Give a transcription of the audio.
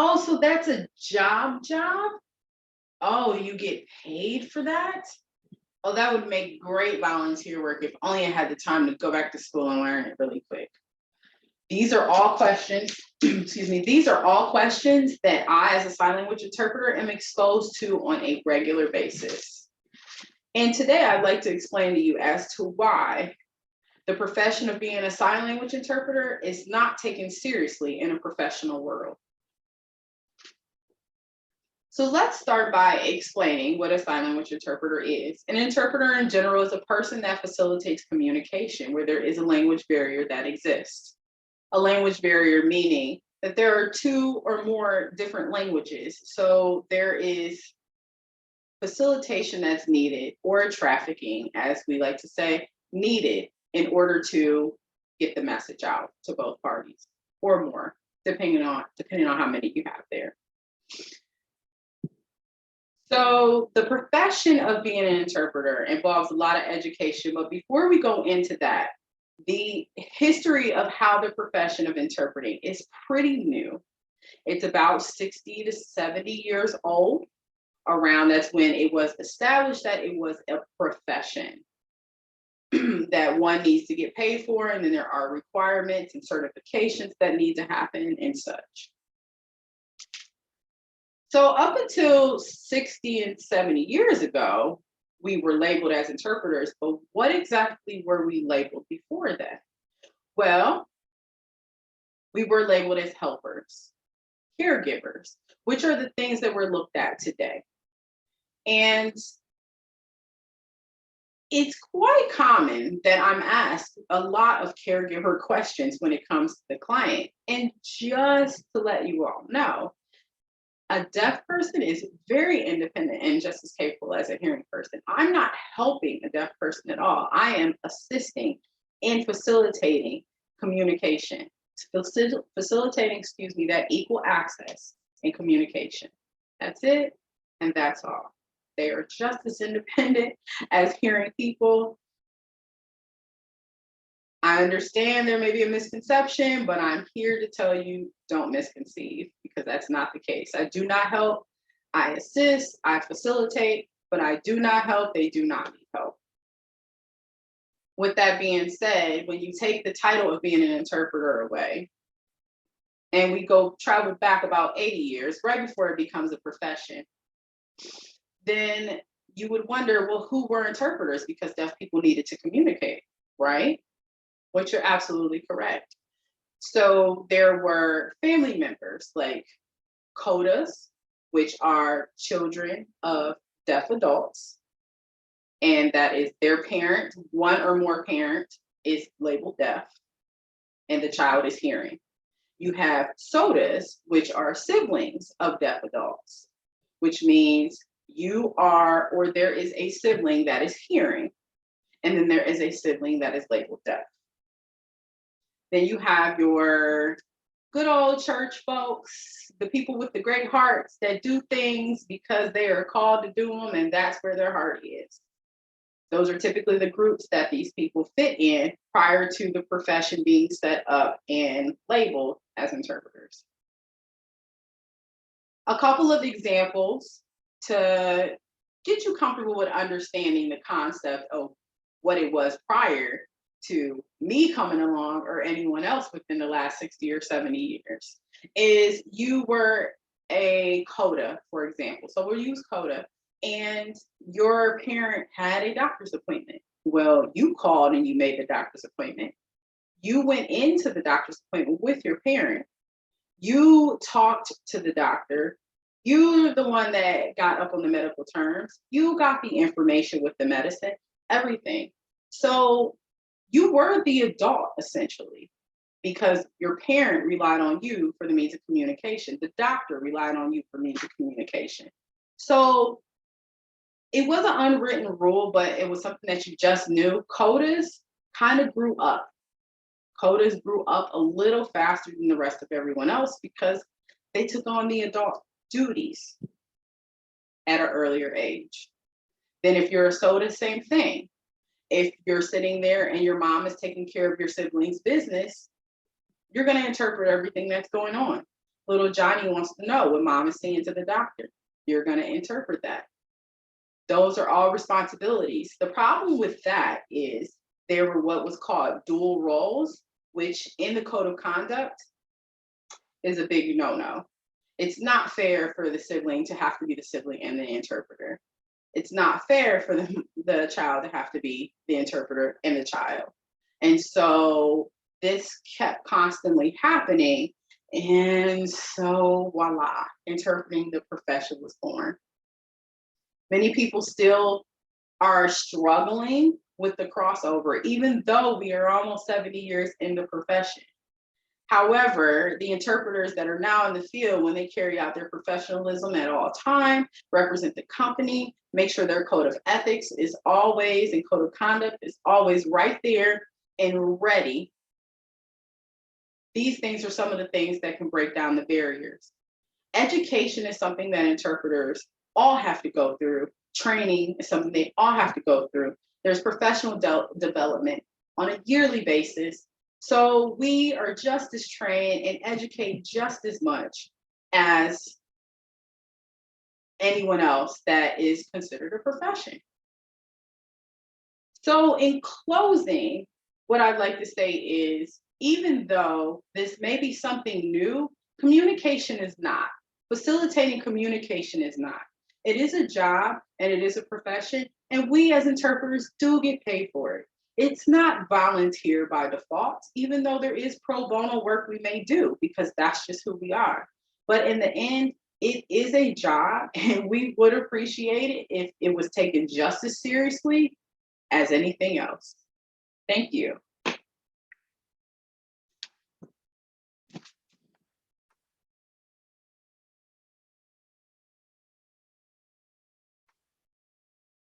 Oh, so that's a job? Oh, you get paid for that? Oh, that would make great volunteer work if only I had the time to go back to school and learn it really quick. These are all questions, excuse me, these are all questions that I, as a sign language interpreter, am exposed to on a regular basis. And today I'd like to explain to you as to why the profession of being a sign language interpreter is not taken seriously in a professional world. So let's start by explaining what a sign language interpreter is. An interpreter in general is a person that facilitates communication where there is a language barrier that exists. A language barrier meaning that there are two or more different languages. So there is facilitation that's needed, or trafficking, as we like to say, needed in order to get the message out to both parties or more, depending on how many you have there. So the profession of being an interpreter involves a lot of education, but before we go into that, the history of how the profession of interpreting is pretty new. It's about 60 to 70 years old. Around that's when it was established that it was a profession that one needs to get paid for, and then there are requirements and certifications that need to happen and such. So up until 60 and 70 years ago, we were labeled as interpreters, but what exactly were we labeled before that? Well, we were labeled as helpers, caregivers, which are the things that we're looked at today. And it's quite common that I'm asked a lot of caregiver questions when it comes to the client. And just to let you all know, a deaf person is very independent and just as capable as a hearing person. I'm not helping a deaf person at all. I am assisting in facilitating communication, facilitating, that equal access and communication. That's it, and that's all. They are just as independent as hearing people. I understand there may be a misconception, but I'm here to tell you, don't misconceive, because that's not the case. I do not help, I assist, I facilitate, but I do not help, they do not need help. With that being said, when you take the title of being an interpreter away, and we go travel back about 80 years, right before it becomes a profession, then you would wonder, well, who were interpreters? Because deaf people needed to communicate, right? Which you're absolutely correct. So there were family members like CODAs, which are children of deaf adults, and that is their parent, one or more parent is labeled deaf, and the child is hearing. You have SODAs, which are siblings of deaf adults, which means you are, or there is a sibling that is hearing, and then there is a sibling that is labeled deaf. Then you have your good old church folks, the people with the great hearts that do things because they are called to do them, and that's where their heart is. Those are typically the groups that these people fit in prior to the profession being set up and labeled as interpreters. A couple of examples to get you comfortable with understanding the concept of what it was prior to me coming along or anyone else within the last 60 or 70 years is you were a CODA, for example. So we'll use CODA, and your parent had a doctor's appointment. Well, you called and you made the doctor's appointment. You went into the doctor's appointment with your parent. You talked to the doctor. You're the one that got up on the medical terms. You got the information with the medicine, everything. So you were the adult essentially, because your parent relied on you for the means of communication. The doctor relied on you for means of communication. So it was an unwritten rule, but it was something that you just knew. CODAs kind of grew up. CODAs grew up a little faster than the rest of everyone else because they took on the adult duties at an earlier age. Then if you're a SODA, same thing. If you're sitting there and your mom is taking care of your sibling's business, you're going to interpret everything that's going on. Little Johnny wants to know what mom is saying to the doctor. You're going to interpret that. Those are all responsibilities. The problem with that is there were what was called dual roles, which in the code of conduct is a big no-no. It's not fair for the sibling to have to be the sibling and the interpreter. It's not fair for the child to have to be the interpreter and the child. And so this kept constantly happening. And so voila, interpreting the profession was born. Many people still are struggling with the crossover, even though we are almost 70 years in the profession. However, the interpreters that are now in the field, when they carry out their professionalism at all time, represent the company, make sure their code of ethics is always, and code of conduct is always right there and ready. These things are some of the things that can break down the barriers. Education is something that interpreters all have to go through. Training is something they all have to go through. There's professional development on a yearly basis. So we are just as trained and educate just as much as anyone else that is considered a profession. So in closing, what I'd like to say is, even though this may be something new, communication is not. Facilitating communication is not. It is a job and it is a profession, and we as interpreters do get paid for it. It's not volunteer by default, even though there is pro bono work we may do, because that's just who we are. But in the end, it is a job, and we would appreciate it if it was taken just as seriously as anything else. Thank you.